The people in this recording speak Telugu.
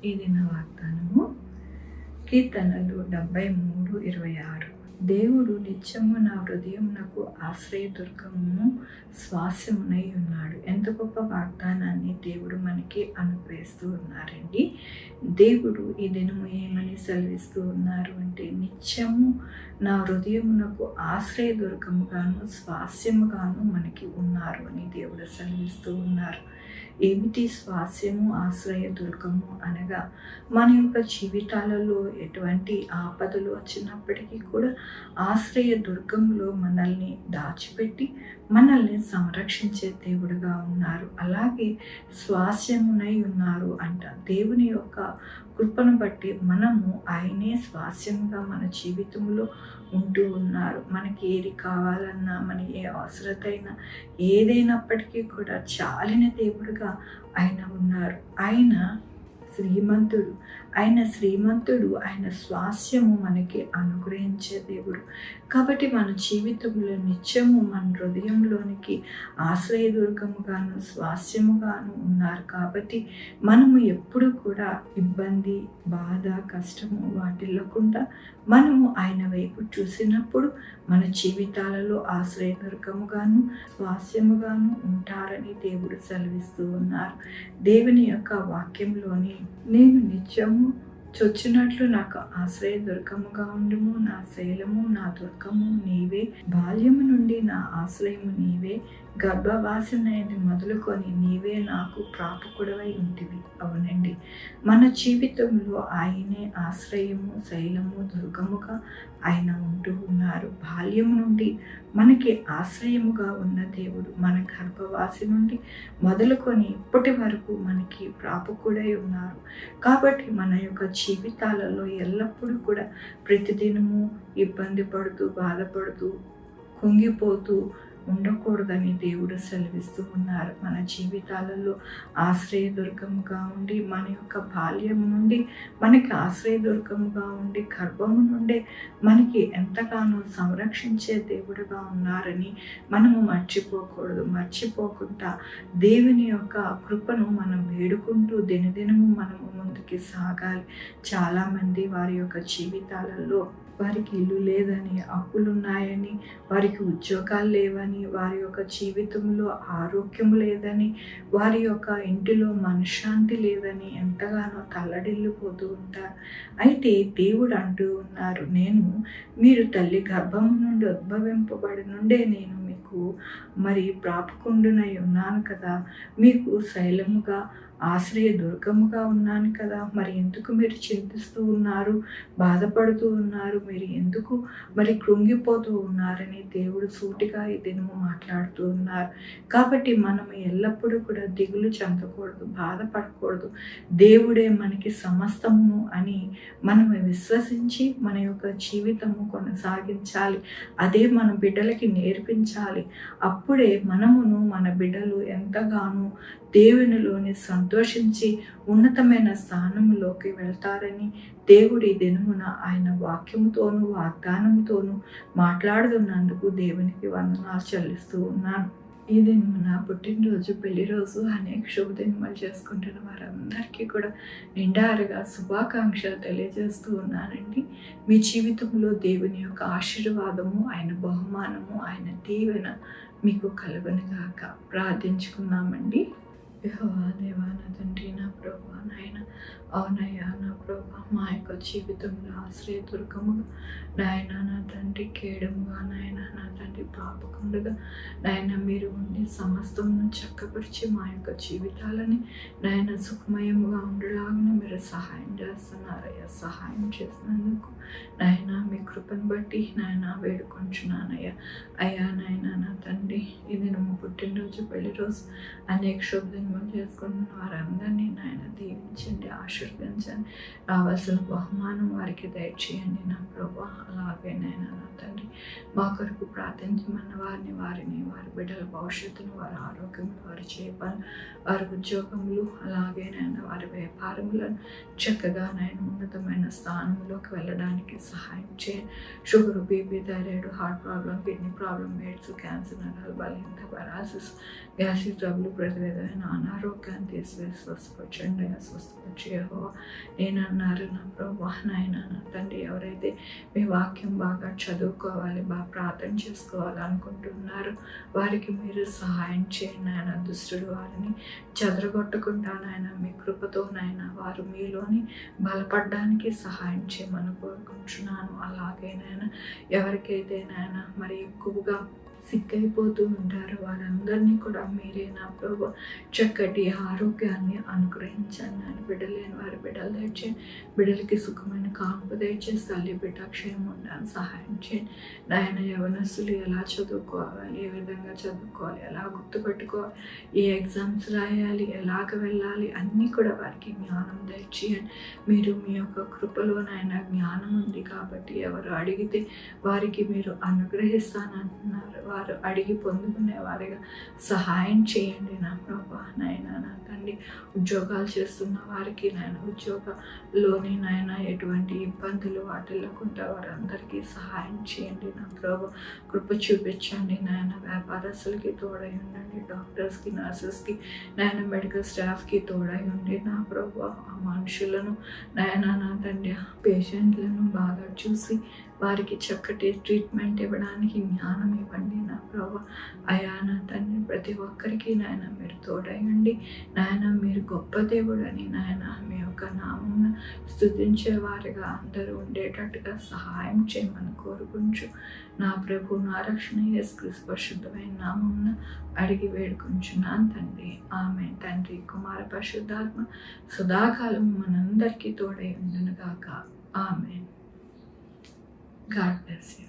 ఈ దిన వాగ్దానము కీర్తనలు 73:26. దేవుడు నిత్యము నా హృదయమునకు ఆశ్రయదుర్గము స్వాస్యమునై ఉన్నాడు. ఎంత గొప్ప వాగ్దానాన్ని దేవుడు మనకి అనుగ్రహిస్తూ ఉన్నారండి. దేవుడు ఈ దినము ఏమని సెలవిస్తూ ఉన్నారు అంటే, నిత్యము నా హృదయమునకు ఆశ్రయదుర్గముగాను స్వాస్యముగాను మనకి ఉన్నారు అని దేవుడు సెలవిస్తూ ఉన్నారు. ఏమిటి స్వాస్యము, ఆశ్రయ దుర్గము అనగా, మన యొక్క జీవితాలలో ఎటువంటి ఆపదలు వచ్చినప్పటికీ కూడా ఆశ్రయ దుర్గంలో మనల్ని దాచిపెట్టి మనల్ని సంరక్షించే దేవుడుగా ఉన్నారు. అలాగే స్వాస్యమునై ఉన్నారు అంట. దేవుని యొక్క కృపను బట్టి మనము ఆయనే స్వాస్యముగా మన జీవితంలో ఉంటూ ఉన్నారు. మనకి ఏది కావాలన్నా, మన ఏ అవసరత అయినా, ఏదైనప్పటికీ కూడా చాలిన దేవుడుగా ఆయన ఉన్నారు. ఆయన శ్రీమంతుడు, ఆయన స్వాస్యము మనకి అనుగ్రహించే దేవుడు. కాబట్టి మన జీవితంలో నిత్యము మన హృదయంలోనికి ఆశ్రయదుర్గముగాను స్వాస్యముగాను ఉన్నారు. కాబట్టి మనము ఎప్పుడు కూడా ఇబ్బంది, బాధ, కష్టము వాటిల్లకుండా మనము ఆయన వైపు చూసినప్పుడు మన జీవితాలలో ఆశ్రయదుర్గముగాను స్వాస్యముగాను ఉంటారని దేవుడు సెలవిస్తూ ఉన్నారు. దేవుని యొక్క వాక్యంలోని, నేను నిత్యము చొచ్చినట్లు నాకు ఆశ్రయ దుర్గముగా ఉండుము, నా శైలము, నా దుర్గము నీవే, బాల్యము నుండి నా ఆశ్రయము నీవే, గర్భవాసనది మొదలుకొని నీవే నాకు ప్రాపకుడవై ఉంటివి. అవునండి, మన జీవితంలో ఆయనే ఆశ్రయము, శైలము, దుర్గముగా ఆయన ఉంటూ ఉన్నారు. బాల్యము నుండి మనకి ఆశ్రయముగా ఉన్న దేవుడు మన గర్భవాసి నుండి మొదలుకొని ఇప్పటి వరకు మనకి ప్రాపకుడై ఉన్నారు. కాబట్టి మన యొక్క జీవితాలలో ఎల్లప్పుడూ కూడా ప్రతిదినము ఇబ్బంది పడుతూ, బాధపడుతూ, కుంగిపోతూ ఉండకూడదని దేవుడు సెలవిస్తూ ఉన్నారు. మన జీవితాలలో ఆశ్రయదుర్గముగా ఉండి, మన యొక్క బాల్యం నుండి మనకి ఆశ్రయదుర్గముగా ఉండి, గర్భము నుండే మనకి ఎంతగానో సంరక్షించే దేవుడుగా ఉన్నారని మనము మర్చిపోకుండా దేవుని యొక్క కృపను మనం వేడుకుంటూ దినదినము మనము ముందుకి సాగాలి. చాలామంది వారి యొక్క జీవితాలలో వారికి ఇల్లు లేదని, అప్పులున్నాయని, వారికి ఉద్యోగాలు లేవని, వారి యొక్క జీవితంలో ఆరోగ్యం లేదని, వారి యొక్క ఇంటిలో మనశ్శాంతి లేదని ఎంతగానో తల్లడిల్లిపోతూ ఉంటారు. అయితే దేవుడు అంటూ ఉన్నారు, మీరు తల్లి గర్భం నుండి ఉద్భవింపబడి నుండే నేను మీకు ప్రాపకుండునై ఉన్నాను కదా, మీకు శైలముగా, ఆశ్రయ దుర్గముగా ఉన్నాను కదా, మరి ఎందుకు మీరు చింతిస్తూ ఉన్నారు, బాధపడుతూ ఉన్నారు, మీరు ఎందుకు కృంగిపోతూ ఉన్నారని దేవుడు సూటిగా ఈ దినము మాట్లాడుతూ ఉన్నారు. కాబట్టి మనం ఎల్లప్పుడూ కూడా దిగులు చెందకూడదు, బాధపడకూడదు. దేవుడే మనకి సమస్తము అని మనం విశ్వసించి మన యొక్క జీవితము కొనసాగించాలి. అదే మన బిడ్డలకి నేర్పించాలి. అప్పుడే మన బిడ్డలు ఎంతగానో దేవునిలోని సంతోషించి ఉన్నతమైన స్థానంలోకి వెళ్తారని దేవుడి దినమున ఆయన వాక్యముతోనూ వాగ్దానముతోనూ మాట్లాడుతున్నందుకు దేవునికి వందనాలు చెల్లిస్తూ ఉన్నాను. ఈ దినమున పుట్టినరోజు, పెళ్లి రోజు, అనేక శుభదినములు చేసుకుంటున్న వారందరికీ కూడా నిండారుగా శుభాకాంక్షలు తెలియజేస్తూ ఉన్నానండి. మీ జీవితంలో దేవుని యొక్క ఆశీర్వాదము, ఆయన బహుమానము, ఆయన దీవెన మీకు కలుగునుగాక. ప్రార్థించుకుందామండి. యెహోవా దేవా, నా తండ్రి, నా ప్రభువా, నాయన, అవునయ్యా నా ప్రభా, మా యొక్క జీవితంలో ఆశ్రయదుర్గముగా నాయన, నా తండ్రి కేడముగా, నాయన నా తండ్రి పాపకుండగా నాయన మీరు ఉండి సమస్తమును చక్కపరిచి మా యొక్క జీవితాలని నాయన సుఖమయముగా ఉండేలాగా మీరు సహాయం చేస్తున్నారయ్యా. సహాయం చేసినందుకు నాయన మీ కృపను బట్టి నాయన వేడుకొంచున్నానయ్యా. అయ్యా నాయన నా తండ్రి, ఇది నువ్వు పుట్టినరోజు, పెళ్లి రోజు, అనేక శుభదినములు చేసుకుంటున్న వారందరినీ నాయన దీవించండి, ఆశీర్వదించండి. రావాల్సిన బహుమానం వారికి దయచేయండి నా ప్రభా. అలా అలాగే నాయన నా తండ్రి మా కొరకు ప్రార్థించమన్న వారి బిడ్డల భవిష్యత్తును, వారి ఆరోగ్యం, వారి చేపలు, వారి ఉద్యోగములు, అలాగే నాయన వారి వ్యాపారములను చక్కగా నాయన ఉన్నతమైన స్థానంలోకి వెళ్ళడానికి సహాయం చేయండి. Sugar, BP, thyroid, heart problem, kidney problem, AIDS, cancer, నరాలు బలహీనత, పారాసిస్, గ్యాస్ట్రిక్ ట్రబుల్, ప్రతి విధమైన అనారోగ్యాన్ని తీసివేసి స్వస్థపరచండి. స్వస్థపరిచి యెహోవా నేనన్నారు నా ప్రభువా నాయన నా తండ్రి, ఎవరైతే మీ వాక్యం బాగా చదువుకోవాలి, బాగా ప్రార్థన చేసుకోవాలి అనుకుంటున్నారు వారికి మీరు సహాయం చేయండి నాయన. దుష్టుడు వారిని చెదరగొట్టకుండా నాయన మీ కృపతో నాయన వారు మీలోని బలపడడానికి సహాయం చేయమని కోరుకుంటున్నాను. అలాగే నాయన ఎవరికైతే నాయన మరి ఎక్కువగా సిక్కైపోతూ ఉంటారు వారందరినీ కూడా మీరే నా ప్రభు చక్కటి ఆరోగ్యాన్ని అనుగ్రహించండి. నాయన బిడ్డలేని వారి బిడ్డలు దయచేయండి, బిడ్డలకి సుఖమైన కాన్పు దయచేసి తల్లి బిడ్డ క్షేమం ఉండడానికి సహాయం చేయండి. నాయన యవనస్తులు ఎలా చదువుకోవాలి, ఏ విధంగా చదువుకోవాలి, ఎలా గుర్తుపెట్టుకోవాలి, ఏ ఎగ్జామ్స్ రాయాలి, ఎలాగ వెళ్ళాలి అన్నీ కూడా వారికి జ్ఞానం దయచేయండి. మీరు మీ యొక్క కృపలో నాయన జ్ఞానం ఉంది కాబట్టి ఎవరు అడిగితే వారికి మీరు అనుగ్రహిస్తానంటున్నారు. వారు అడిగి పొందుకునే వారిగా సహాయం చేయండి నా ప్రభా నాయన నా తండ్రి. ఉద్యోగాలు చేస్తున్న వారికి నాయన ఉద్యోగంలోని నాయన ఎటువంటి ఇబ్బందులు వాటిల్లకుండా వారందరికీ సహాయం చేయండి నా ప్రభా. కృప చూపించండి నాయన. వ్యాపారస్తులకి తోడై ఉండండి, డాక్టర్స్కి, నర్సెస్కి, నాయన మెడికల్ స్టాఫ్కి తోడై ఉండి నా ప్రభా. ఆ మనుషులను నాయన నా తండ్రి పేషెంట్లను బాగా చూసి వారికి చక్కటి ట్రీట్మెంట్ ఇవ్వడానికి జ్ఞానం ఇవ్వండి నా ప్రభా. అయా నా తండ్రి ప్రతి ఒక్కరికి నాయన మీరు తోడయండి నాయన. మీరు గొప్ప దేవుడని నాయన మీ యొక్క నామమును స్తుతించే వారిగా అందరూ ఉండేటట్టుగా సహాయం చేయమని కోరుకుంటూ నా ప్రభు నా రక్షణ యేసుక్రీస్తు పరిశుద్ధమైన నామమున అడిగి వేడుకుంటున్నాను తండ్రి. ఆమేన్. తండ్రి, కుమార, పరిశుద్ధాత్మ సదాకాలం మనందరికీ తోడై ఉండును గాక. ఆమేన్. God bless you.